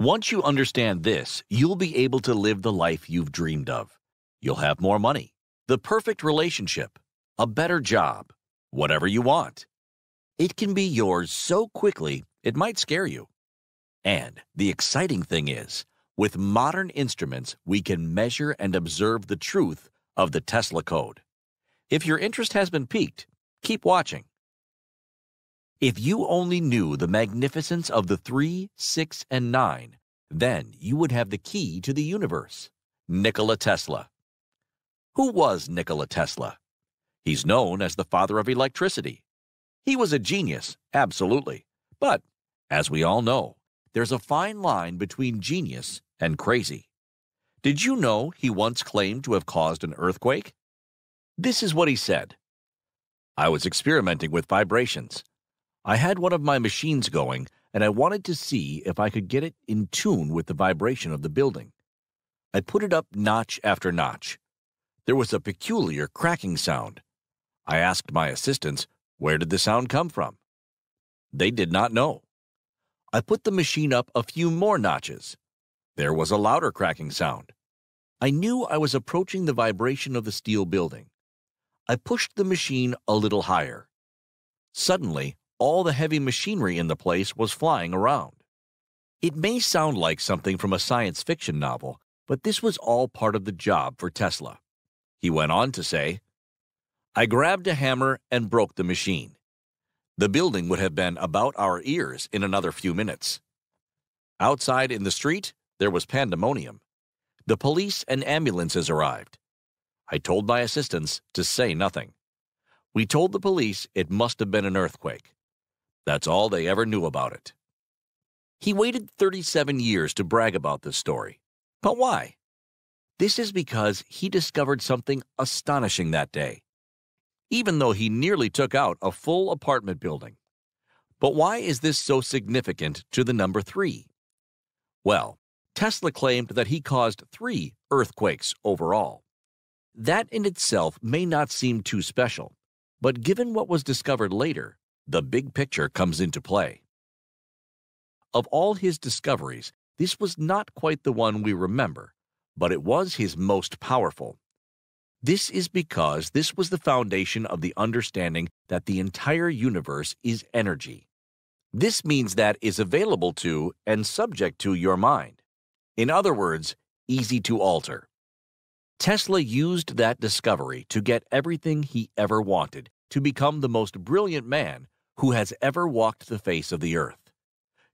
Once you understand this, you'll be able to live the life you've dreamed of. You'll have more money, the perfect relationship, a better job, whatever you want. It can be yours so quickly it might scare you. And the exciting thing is, with modern instruments, we can measure and observe the truth of the Tesla code. If your interest has been piqued, keep watching. If you only knew the magnificence of the 3, 6, and 9, then you would have the key to the universe. Nikola Tesla. Who was Nikola Tesla? He's known as the father of electricity. He was a genius, absolutely. But, as we all know, there's a fine line between genius and crazy. Did you know he once claimed to have caused an earthquake? This is what he said. "I was experimenting with vibrations. I had one of my machines going, and I wanted to see if I could get it in tune with the vibration of the building. I put it up notch after notch. There was a peculiar cracking sound. I asked my assistants, where did the sound come from? They did not know. I put the machine up a few more notches. There was a louder cracking sound. I knew I was approaching the vibration of the steel building. I pushed the machine a little higher. Suddenly, all the heavy machinery in the place was flying around." It may sound like something from a science fiction novel, but this was all part of the job for Tesla. He went on to say, "I grabbed a hammer and broke the machine. The building would have been about our ears in another few minutes. Outside in the street, there was pandemonium. The police and ambulances arrived. I told my assistants to say nothing. We told the police it must have been an earthquake. That's all they ever knew about it." He waited 37 years to brag about this story. But why? This is because he discovered something astonishing that day, even though he nearly took out a full apartment building. But why is this so significant to the number 3? Well, Tesla claimed that he caused 3 earthquakes overall. That in itself may not seem too special, but given what was discovered later, the big picture comes into play. Of all his discoveries, this was not quite the one we remember, but it was his most powerful. This is because this was the foundation of the understanding that the entire universe is energy. This means that is available to and subject to your mind. In other words, easy to alter. Tesla used that discovery to get everything he ever wanted, to become the most brilliant man who has ever walked the face of the earth.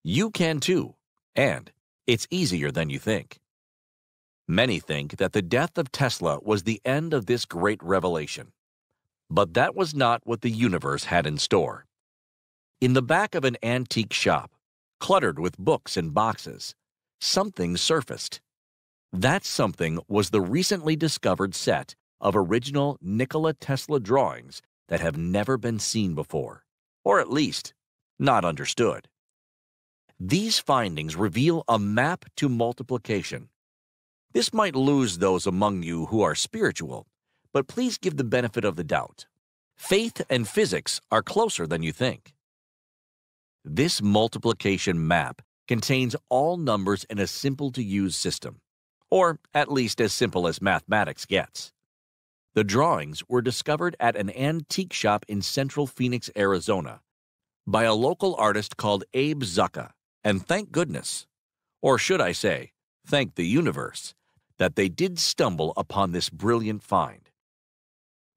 You can too, and it's easier than you think. Many think that the death of Tesla was the end of this great revelation. But that was not what the universe had in store. In the back of an antique shop, cluttered with books and boxes, something surfaced. That something was the recently discovered set of original Nikola Tesla drawings that have never been seen before, or at least, not understood. These findings reveal a map to multiplication. This might lose those among you who are spiritual, but please give the benefit of the doubt. Faith and physics are closer than you think. This multiplication map contains all numbers in a simple-to-use system, or at least as simple as mathematics gets. The drawings were discovered at an antique shop in central Phoenix, Arizona, by a local artist called Abe Zucca, and thank goodness, or should I say, thank the universe, that they did stumble upon this brilliant find.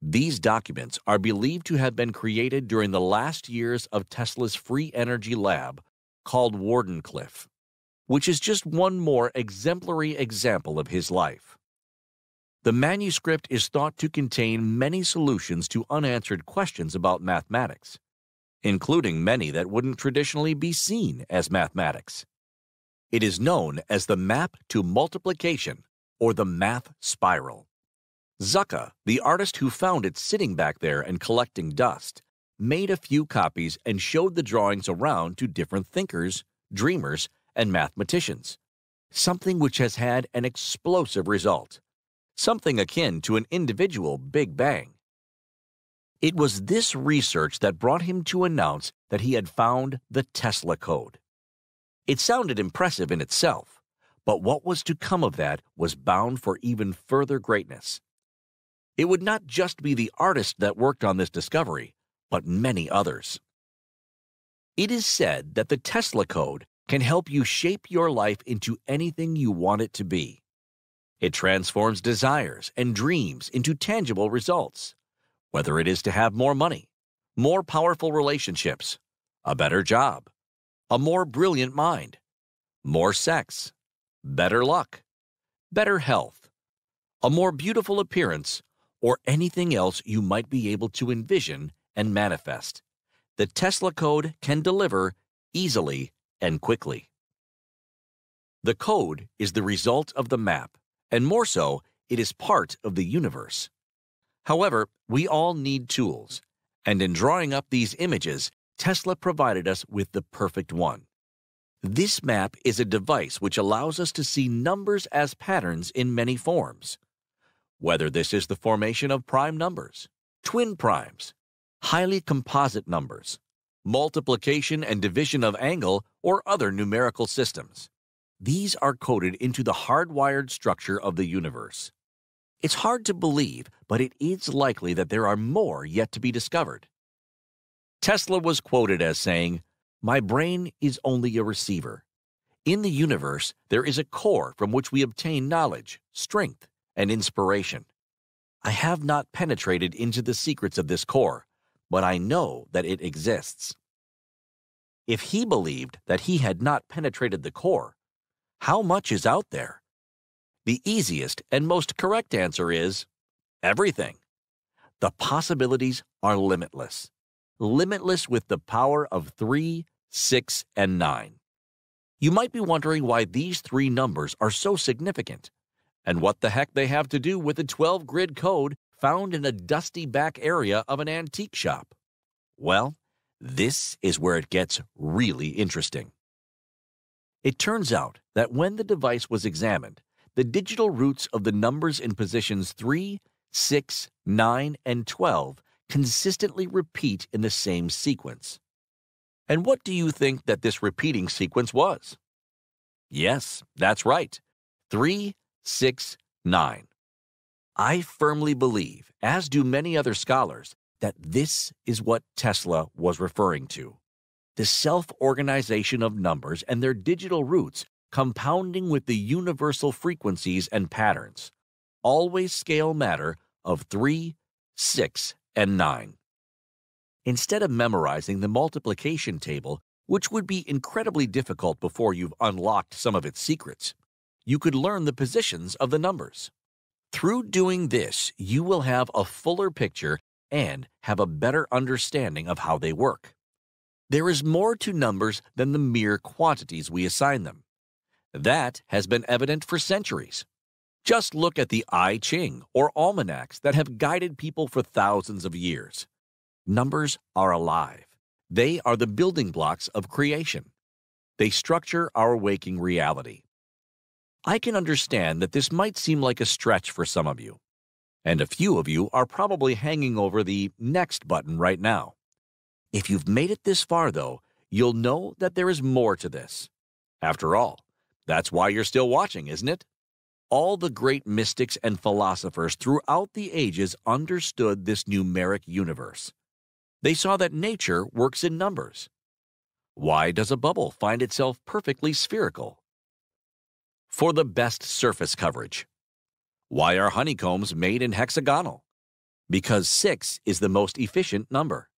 These documents are believed to have been created during the last years of Tesla's free energy lab called Wardenclyffe, which is just one more exemplary example of his life. The manuscript is thought to contain many solutions to unanswered questions about mathematics, including many that wouldn't traditionally be seen as mathematics. It is known as the map to multiplication, or the math spiral. Zucca, the artist who found it sitting back there and collecting dust, made a few copies and showed the drawings around to different thinkers, dreamers, and mathematicians, something which has had an explosive result, something akin to an individual Big Bang. It was this research that brought him to announce that he had found the Tesla code. It sounded impressive in itself, but what was to come of that was bound for even further greatness. It would not just be the artist that worked on this discovery, but many others. It is said that the Tesla code can help you shape your life into anything you want it to be. It transforms desires and dreams into tangible results, whether it is to have more money, more powerful relationships, a better job, a more brilliant mind, more sex, better luck, better health, a more beautiful appearance, or anything else you might be able to envision and manifest. The Tesla code can deliver easily and quickly. The code is the result of the map, and more so, it is part of the universe. However, we all need tools, and in drawing up these images, Tesla provided us with the perfect one. This map is a device which allows us to see numbers as patterns in many forms. Whether this is the formation of prime numbers, twin primes, highly composite numbers, multiplication and division of angle, or other numerical systems. These are coded into the hardwired structure of the universe. It's hard to believe, but it is likely that there are more yet to be discovered. Tesla was quoted as saying, "My brain is only a receiver. In the universe, there is a core from which we obtain knowledge, strength, and inspiration. I have not penetrated into the secrets of this core, but I know that it exists." If he believed that he had not penetrated the core, how much is out there? The easiest and most correct answer is everything. The possibilities are limitless. Limitless with the power of 3, 6, and 9. You might be wondering why these three numbers are so significant, and what the heck they have to do with the 12-grid code found in a dusty back area of an antique shop. Well, this is where it gets really interesting. It turns out that when the device was examined, the digital roots of the numbers in positions 3, 6, 9, and 12 consistently repeat in the same sequence. And what do you think that this repeating sequence was? Yes, that's right. 3, 6, 9. I firmly believe, as do many other scholars, that this is what Tesla was referring to. The self-organization of numbers and their digital roots compounding with the universal frequencies and patterns, always scale matter of 3, 6, and 9. Instead of memorizing the multiplication table, which would be incredibly difficult before you've unlocked some of its secrets, you could learn the positions of the numbers. Through doing this, you will have a fuller picture and have a better understanding of how they work. There is more to numbers than the mere quantities we assign them. That has been evident for centuries. Just look at the I Ching or almanacs that have guided people for thousands of years. Numbers are alive. They are the building blocks of creation. They structure our waking reality. I can understand that this might seem like a stretch for some of you, and a few of you are probably hanging over the next button right now. If you've made it this far, though, you'll know that there is more to this. After all, that's why you're still watching, isn't it? All the great mystics and philosophers throughout the ages understood this numeric universe. They saw that nature works in numbers. Why does a bubble find itself perfectly spherical? For the best surface coverage. Why are honeycombs made in hexagonal? Because 6 is the most efficient number.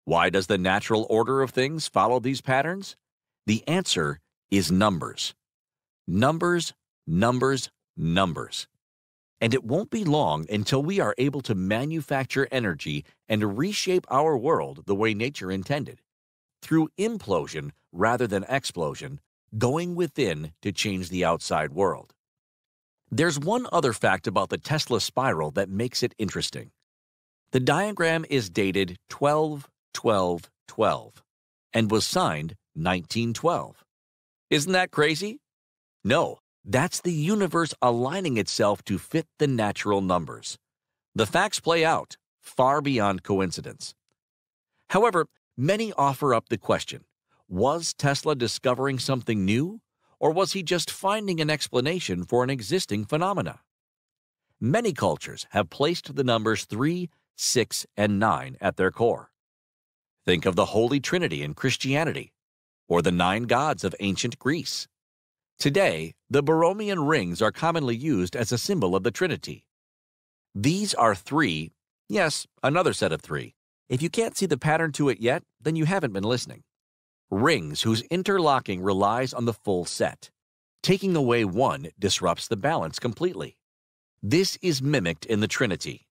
Why does the natural order of things follow these patterns? The answer is numbers. Numbers, numbers, numbers. And it won't be long until we are able to manufacture energy and reshape our world the way nature intended, through implosion rather than explosion, going within to change the outside world. There's one other fact about the Tesla spiral that makes it interesting. The diagram is dated 12-12-12 and was signed 1912. Isn't that crazy? No, that's the universe aligning itself to fit the natural numbers. The facts play out, far beyond coincidence. However, many offer up the question, Was Tesla discovering something new, or was he just finding an explanation for an existing phenomena? Many cultures have placed the numbers 3, 6, and 9 at their core. Think of the Holy Trinity in Christianity, or the 9 gods of ancient Greece. Today, the Borromean rings are commonly used as a symbol of the Trinity. These are 3, yes, another set of 3. If you can't see the pattern to it yet, then you haven't been listening. Rings whose interlocking relies on the full set. Taking away one disrupts the balance completely. This is mimicked in the Trinity.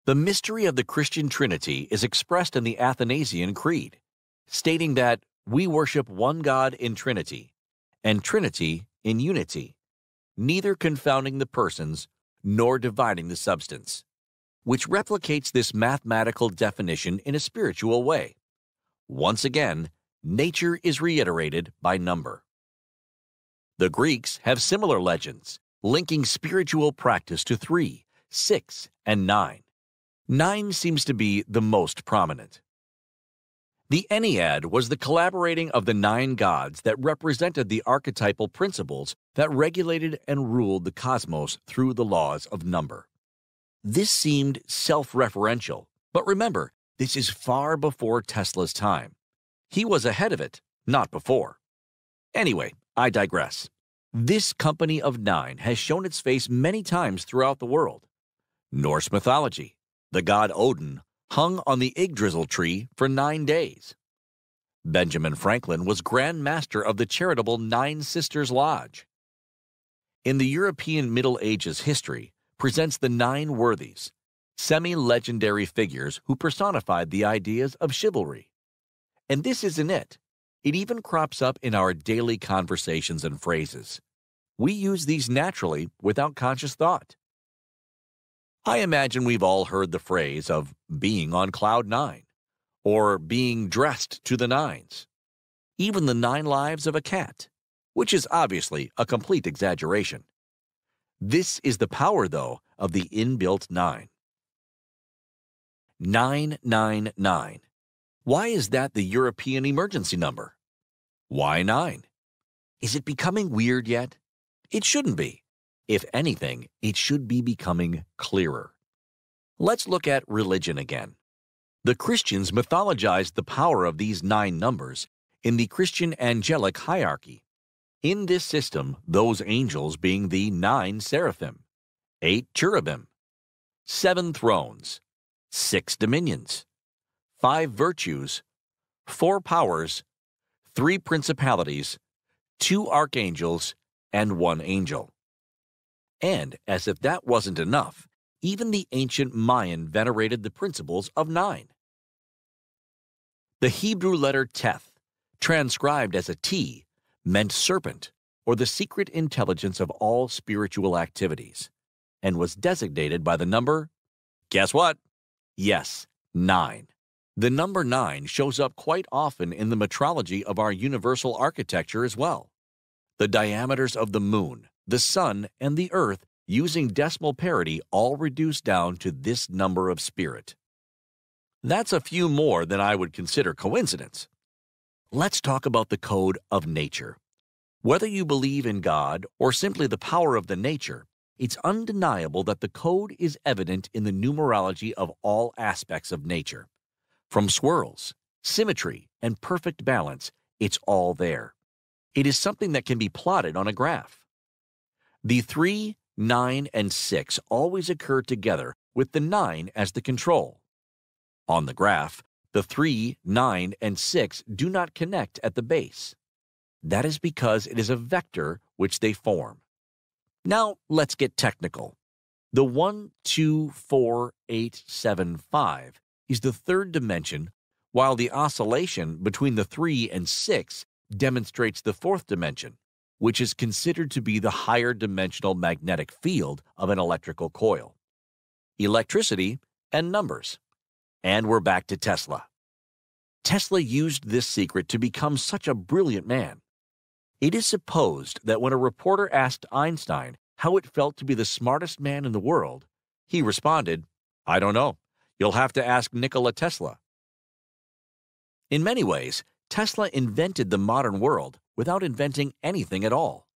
The mystery of the Christian Trinity is expressed in the Athanasian Creed, stating that we worship one God in Trinity, and Trinity in unity, neither confounding the persons nor dividing the substance, which replicates this mathematical definition in a spiritual way. Once again, nature is reiterated by number. The Greeks have similar legends, linking spiritual practice to 3, 6, and 9. 9 seems to be the most prominent. The Ennead was the collaborating of the 9 gods that represented the archetypal principles that regulated and ruled the cosmos through the laws of number. This seemed self-referential, but remember, this is far before Tesla's time. He was ahead of it, not before. Anyway, I digress. This company of 9 has shown its face many times throughout the world. Norse mythology, the god Odin hung on the Yggdrasil tree for 9 days. Benjamin Franklin was Grand Master of the charitable Nine Sisters Lodge. In the European Middle Ages history presents the 9 worthies, semi-legendary figures who personified the ideas of chivalry. And this isn't it. It even crops up in our daily conversations and phrases. We use these naturally without conscious thought. I imagine we've all heard the phrase of being on cloud 9, or being dressed to the nines. Even the 9 lives of a cat, which is obviously a complete exaggeration. This is the power, though, of the inbuilt 9. 999. Why is that the European emergency number? Why 9? Is it becoming weird yet? It shouldn't be. If anything, it should be becoming clearer. Let's look at religion again. The Christians mythologized the power of these 9 numbers in the Christian angelic hierarchy. In this system, those angels being the 9 seraphim, 8 cherubim, 7 thrones, 6 dominions, 5 virtues, 4 powers, 3 principalities, 2 archangels, and 1 angel. And as if that wasn't enough, even the ancient Mayan venerated the principles of 9. The Hebrew letter Teth, transcribed as a T, meant serpent, or the secret intelligence of all spiritual activities, and was designated by the number, guess what? Yes, 9. The number 9 shows up quite often in the metrology of our universal architecture as well. The diameters of the moon, the sun, and the earth using decimal parity all reduce down to this number of spirit. That's a few more than I would consider coincidence. Let's talk about the code of nature. Whether you believe in God or simply the power of the nature, it's undeniable that the code is evident in the numerology of all aspects of nature. From swirls, symmetry, and perfect balance, it's all there. It is something that can be plotted on a graph. The 3, 9, and 6 always occur together with the 9 as the control. On the graph, the 3, 9, and 6 do not connect at the base. That is because it is a vector which they form. Now, let's get technical. The 1, 2, 4, 8, 7, 5 is the third dimension, while the oscillation between the 3 and 6 demonstrates the fourth dimension, which is considered to be the higher dimensional magnetic field of an electrical coil. Electricity and numbers. And we're back to Tesla. Tesla used this secret to become such a brilliant man. It is supposed that when a reporter asked Einstein how it felt to be the smartest man in the world, he responded, "I don't know. You'll have to ask Nikola Tesla." In many ways, Tesla invented the modern world without inventing anything at all.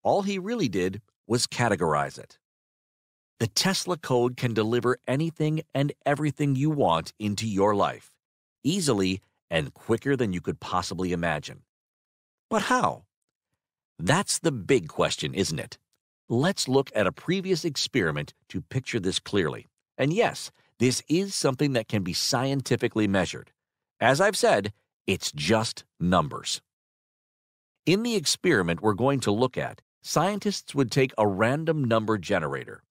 All he really did was categorize it. The Tesla code can deliver anything and everything you want into your life, easily and quicker than you could possibly imagine. But how? That's the big question, isn't it? Let's look at a previous experiment to picture this clearly. And yes, this is something that can be scientifically measured. As I've said, it's just numbers. In the experiment we're going to look at, scientists would take a random number generator.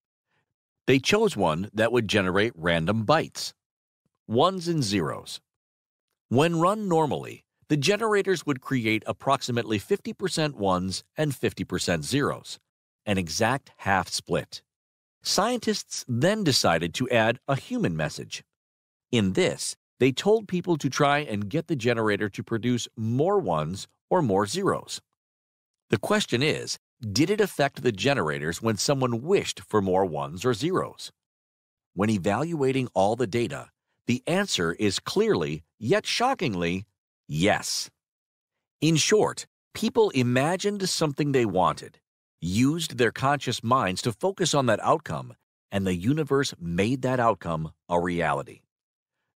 They chose one that would generate random bytes, ones and zeros. When run normally, the generators would create approximately 50% ones and 50% zeros, an exact half split. Scientists then decided to add a human message. In this, they told people to try and get the generator to produce more ones or more zeros. The question is, did it affect the generators when someone wished for more ones or zeros? When evaluating all the data, the answer is clearly, yet shockingly, yes. In short, people imagined something they wanted, used their conscious minds to focus on that outcome, and the universe made that outcome a reality.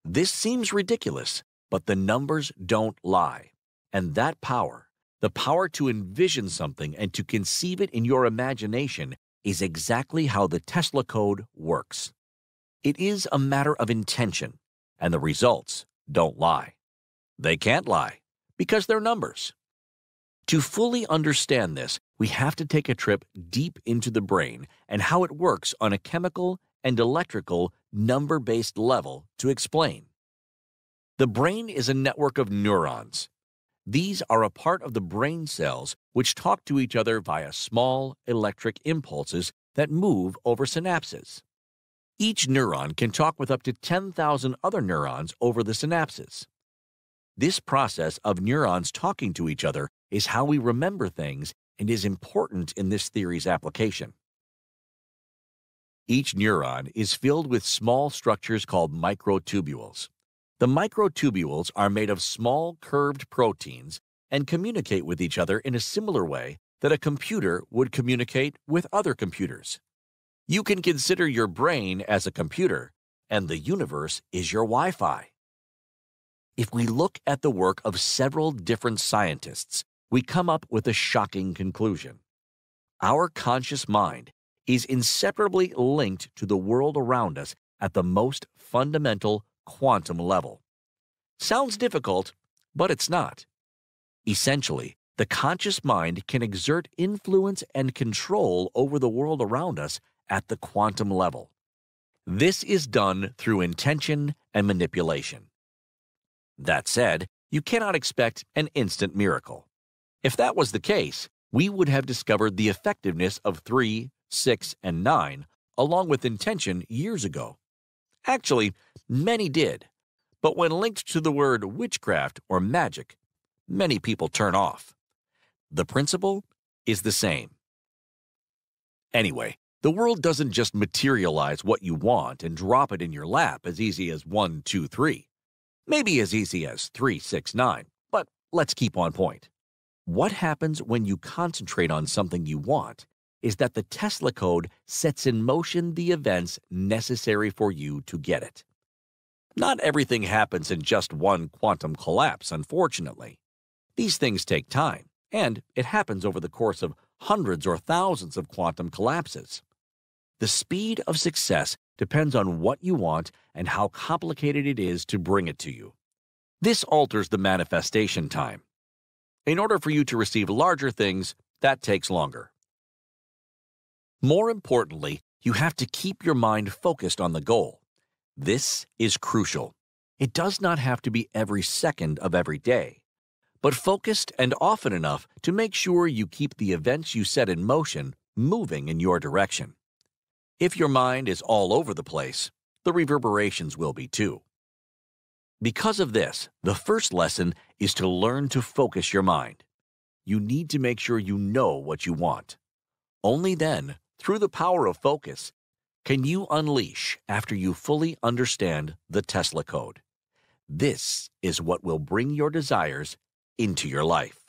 This seems ridiculous, but the numbers don't lie. And that power, the power to envision something and to conceive it in your imagination, is exactly how the Tesla code works. It is a matter of intention, and the results don't lie. They can't lie, because they're numbers. To fully understand this, we have to take a trip deep into the brain and how it works on a chemical and electrical number-based level to explain. The brain is a network of neurons. These are a part of the brain cells which talk to each other via small electric impulses that move over synapses. Each neuron can talk with up to 10,000 other neurons over the synapses. This process of neurons talking to each other is how we remember things and is important in this theory's application. Each neuron is filled with small structures called microtubules. The microtubules are made of small curved proteins and communicate with each other in a similar way that a computer would communicate with other computers. You can consider your brain as a computer, and the universe is your Wi-Fi. If we look at the work of several different scientists, we come up with a shocking conclusion. Our conscious mind is inseparably linked to the world around us at the most fundamental quantum level. Sounds difficult, but it's not. Essentially, the conscious mind can exert influence and control over the world around us at the quantum level. This is done through intention and manipulation. That said, you cannot expect an instant miracle. If that was the case, we would have discovered the effectiveness of 3, 6, and 9 along with intention years ago. Actually, many did, but when linked to the word witchcraft or magic, many people turn off. The principle is the same. Anyway, the world doesn't just materialize what you want and drop it in your lap as easy as 1, 2, 3. Maybe as easy as 3, 6, 9, but let's keep on point. What happens when you concentrate on something you want is that the Tesla code sets in motion the events necessary for you to get it. Not everything happens in just one quantum collapse, unfortunately. These things take time, and it happens over the course of hundreds or thousands of quantum collapses. The speed of success depends on what you want and how complicated it is to bring it to you. This alters the manifestation time. In order for you to receive larger things, that takes longer. More importantly, you have to keep your mind focused on the goal. This is crucial. It does not have to be every second of every day, but focused and often enough to make sure you keep the events you set in motion moving in your direction. If your mind is all over the place, the reverberations will be too. Because of this, the first lesson is to learn to focus your mind. You need to make sure you know what you want. Only then, through the power of focus, can you unleash after you fully understand the Tesla code. This is what will bring your desires into your life.